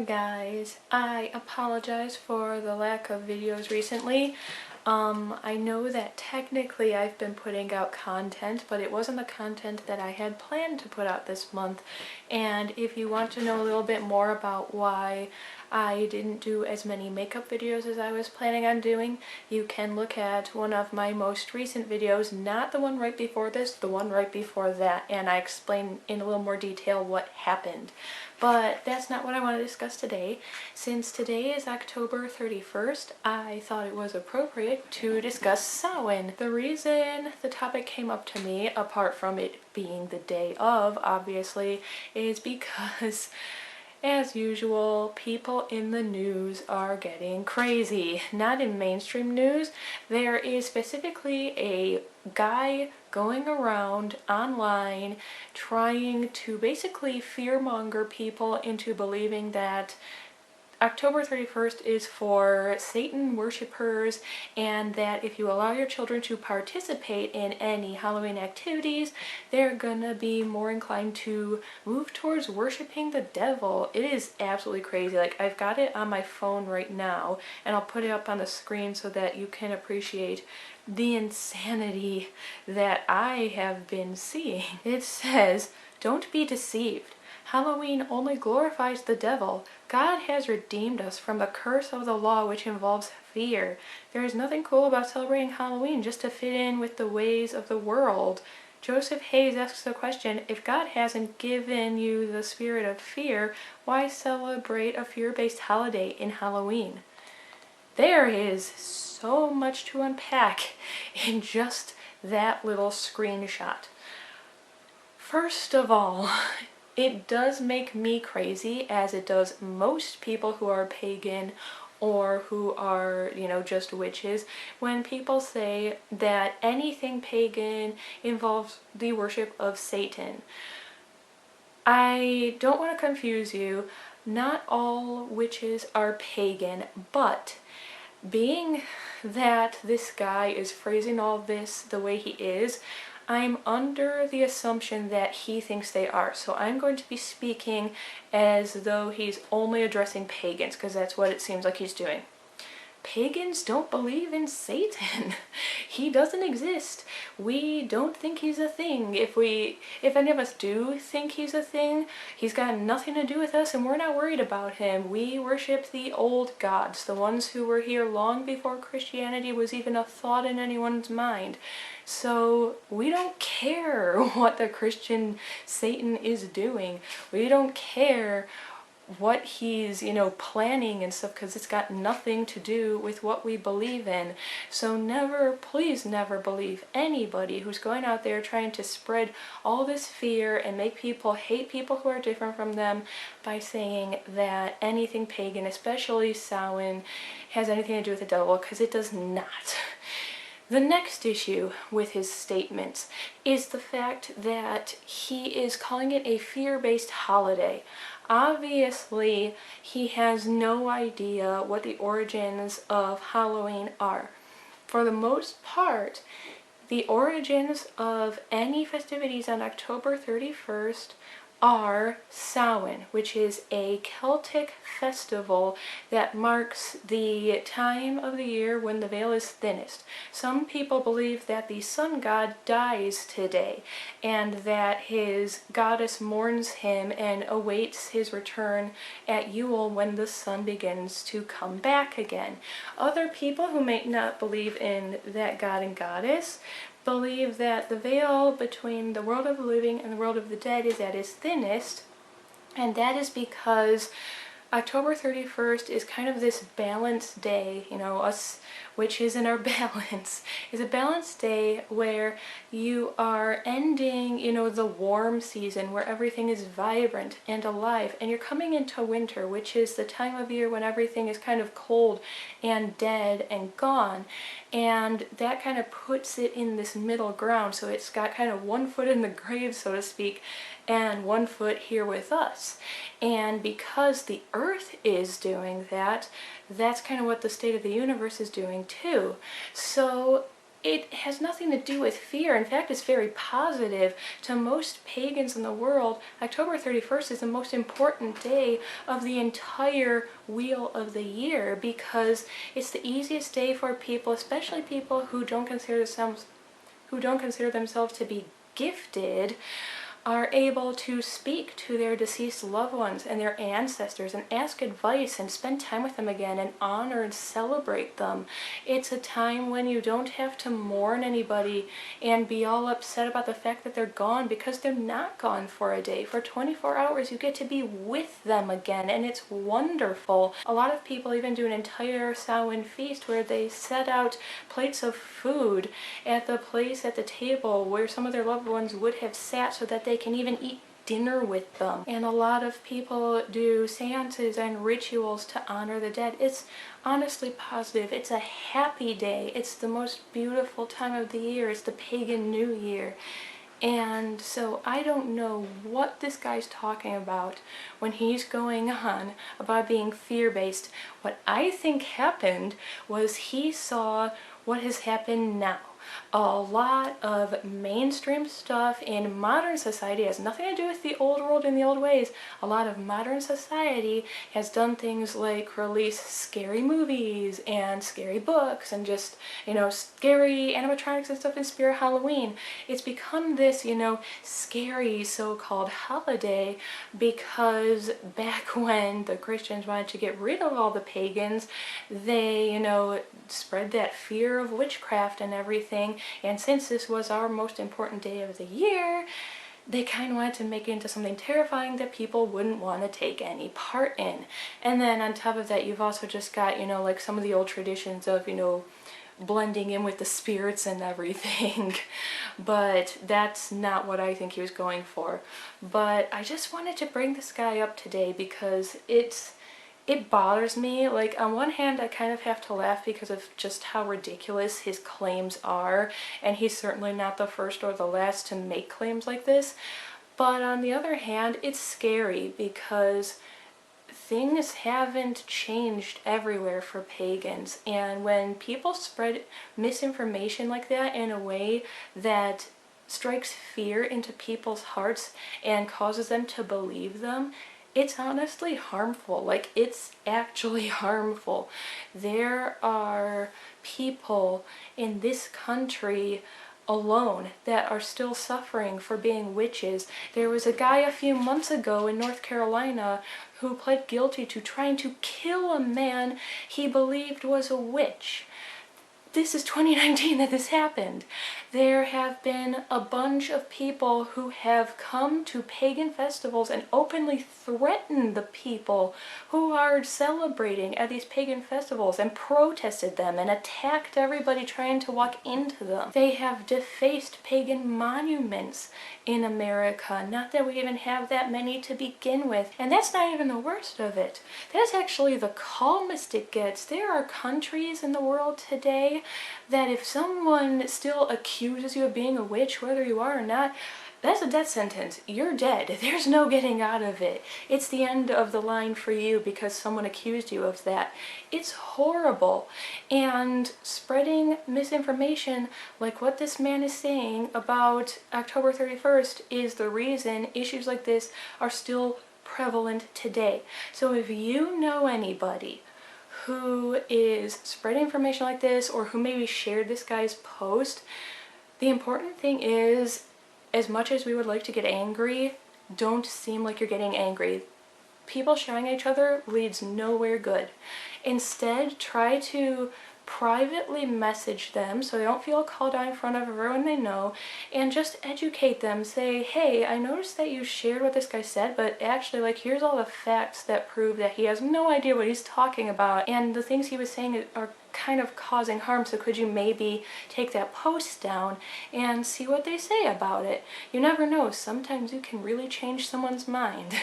guys, I apologize for the lack of videos recently. I know that technically I've been putting out content, but it wasn't the content that I had planned to put out this month. And if you want to know a little bit more about why I didn't do as many makeup videos as I was planning on doing, you can look at one of my most recent videos, not the one right before this, the one right before that, and I explain in a little more detail what happened. But that's not what I want to discuss today. Since today is October 31st, I thought it was appropriate to discuss Samhain. The reason the topic came up to me, apart from it being the day of, obviously, is because as usual, people in the news are getting crazy. Not in mainstream news. There is specifically a guy going around online trying to basically fearmonger people into believing that October 31st is for Satan worshippers, and that if you allow your children to participate in any Halloween activities, they're gonna be more inclined to move towards worshiping the devil. It is absolutely crazy. Like, I've got it on my phone right now, and I'll put it up on the screen so that you can appreciate the insanity that I have been seeing. It says, "Don't be deceived. Halloween only glorifies the devil. God has redeemed us from the curse of the law, which involves fear. There is nothing cool about celebrating Halloween just to fit in with the ways of the world." Joseph Hayes asks the question, if God hasn't given you the spirit of fear, why celebrate a fear-based holiday in Halloween? There is so much to unpack in just that little screenshot. First of all, it does make me crazy, as it does most people who are pagan or who are, just witches, when people say that anything pagan involves the worship of Satan. I don't want to confuse you. Not all witches are pagan, but being that this guy is phrasing all this the way he is, I'm under the assumption that he thinks they are. So I'm going to be speaking as though he's only addressing pagans, because that's what it seems like he's doing. Pagans don't believe in Satan. He doesn't exist. We don't think he's a thing. If any of us do think he's a thing, he's got nothing to do with us, and we're not worried about him. We worship the old gods, the ones who were here long before Christianity was even a thought in anyone's mind. So we don't care what the Christian Satan is doing. We don't care what he's, planning and stuff, because it's got nothing to do with what we believe in. So never, please never believe anybody who's going out there trying to spread all this fear and make people hate people who are different from them by saying that anything pagan, especially Samhain, has anything to do with the devil, because it does not. The next issue with his statements is the fact that he is calling it a fear-based holiday. Obviously, he has no idea what the origins of Halloween are. For the most part, the origins of any festivities on October 31st are Samhain, which is a Celtic festival that marks the time of the year when the veil is thinnest. Some people believe that the sun god dies today, and that his goddess mourns him and awaits his return at Yule when the sun begins to come back again. Other people who may not believe in that god and goddess believe that the veil between the world of the living and the world of the dead is at its thinnest, and that is because October 31st is kind of this balanced day, us witches in our balance, is a balanced day where you are ending, the warm season where everything is vibrant and alive, and you're coming into winter, which is the time of year when everything is kind of cold and dead and gone, and that kind of puts it in this middle ground, so it's got kind of one foot in the grave, so to speak, and one foot here with us. And because the earth is doing that, that's kind of what the state of the universe is doing too. So it has nothing to do with fear. In fact, it's very positive. To most pagans in the world, October 31st is the most important day of the entire wheel of the year, because it's the easiest day for people, especially people who don't consider themselves to be gifted, are able to speak to their deceased loved ones and their ancestors and ask advice and spend time with them again and honor and celebrate them. It's a time when you don't have to mourn anybody and be all upset about the fact that they're gone, because they're not gone for a day. For 24 hours you get to be with them again, and it's wonderful. A lot of people even do an entire Samhain feast where they set out plates of food at the place at the table where some of their loved ones would have sat, so that they can even eat dinner with them. And a lot of people do seances and rituals to honor the dead. It's honestly positive. It's a happy day. It's the most beautiful time of the year. It's the pagan New Year. And so I don't know what this guy's talking about when he's going on about being fear-based. What I think happened was he saw what has happened now. A lot of mainstream stuff in modern society has nothing to do with the old world and the old ways. A lot of modern society has done things like release scary movies and scary books and just, scary animatronics and stuff in Spirit Halloween. It's become this, scary so-called holiday because back when the Christians wanted to get rid of all the pagans, they, spread that fear of witchcraft and everything. And since this was our most important day of the year, they kind of wanted to make it into something terrifying that people wouldn't want to take any part in. And then on top of that, you've also just got, like some of the old traditions of, blending in with the spirits and everything. But that's not what I think he was going for. But I just wanted to bring this guy up today because it bothers me. Like, on one hand, I kind of have to laugh because of just how ridiculous his claims are, and he's certainly not the first or the last to make claims like this. But on the other hand, it's scary because things haven't changed everywhere for pagans, and when people spread misinformation like that in a way that strikes fear into people's hearts and causes them to believe them, it's honestly harmful. Like, it's actually harmful. There are people in this country alone that are still suffering for being witches. There was a guy a few months ago in North Carolina who pled guilty to trying to kill a man he believed was a witch. This is 2019 that this happened. There have been a bunch of people who have come to pagan festivals and openly threatened the people who are celebrating at these pagan festivals and protested them and attacked everybody trying to walk into them. They have defaced pagan monuments in America. Not that we even have that many to begin with. And that's not even the worst of it. That's actually the calmest it gets. There are countries in the world today that if someone still accuses you of being a witch, whether you are or not, that's a death sentence. You're dead. There's no getting out of it. It's the end of the line for you because someone accused you of that. It's horrible. And spreading misinformation like what this man is saying about October 31st is the reason issues like this are still prevalent today. So if you know anybody who is spreading information like this, or who maybe shared this guy's post, the important thing is, as much as we would like to get angry, don't seem like you're getting angry. People shouting at each other leads nowhere good. Instead, try to privately message them so they don't feel called out in front of everyone they know, and just educate them. Say, hey, I noticed that you shared what this guy said, but actually, like, here's all the facts that prove that he has no idea what he's talking about, and the things he was saying are kind of causing harm, so could you maybe take that post down and see what they say about it? You never know, sometimes you can really change someone's mind.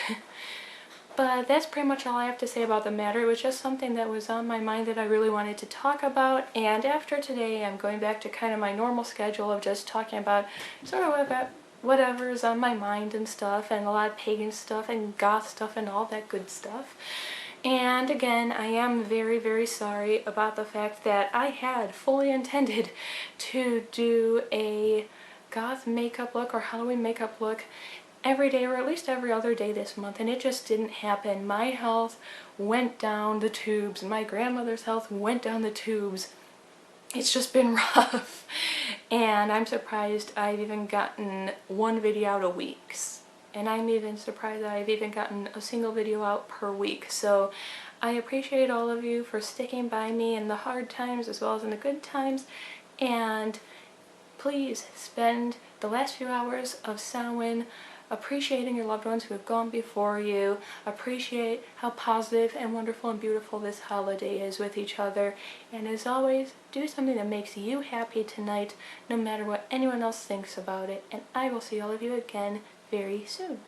But that's pretty much all I have to say about the matter. It was just something that was on my mind that I really wanted to talk about, and after today I'm going back to kind of my normal schedule of just talking about sort of whatever is on my mind and stuff, and a lot of pagan stuff and goth stuff and all that good stuff. And again, I am very, very sorry about the fact that I had fully intended to do a goth makeup look or Halloween makeup look every day or at least every other day this month, and it just didn't happen. My health went down the tubes. My grandmother's health went down the tubes. It's just been rough, and I'm surprised I've even gotten one video out a week, and I'm even surprised that I've even gotten a single video out per week. So I appreciate all of you for sticking by me in the hard times as well as in the good times, and please spend the last few hours of Samhain appreciating your loved ones who have gone before you. Appreciate how positive and wonderful and beautiful this holiday is with each other. And as always, do something that makes you happy tonight, no matter what anyone else thinks about it. And I will see all of you again very soon.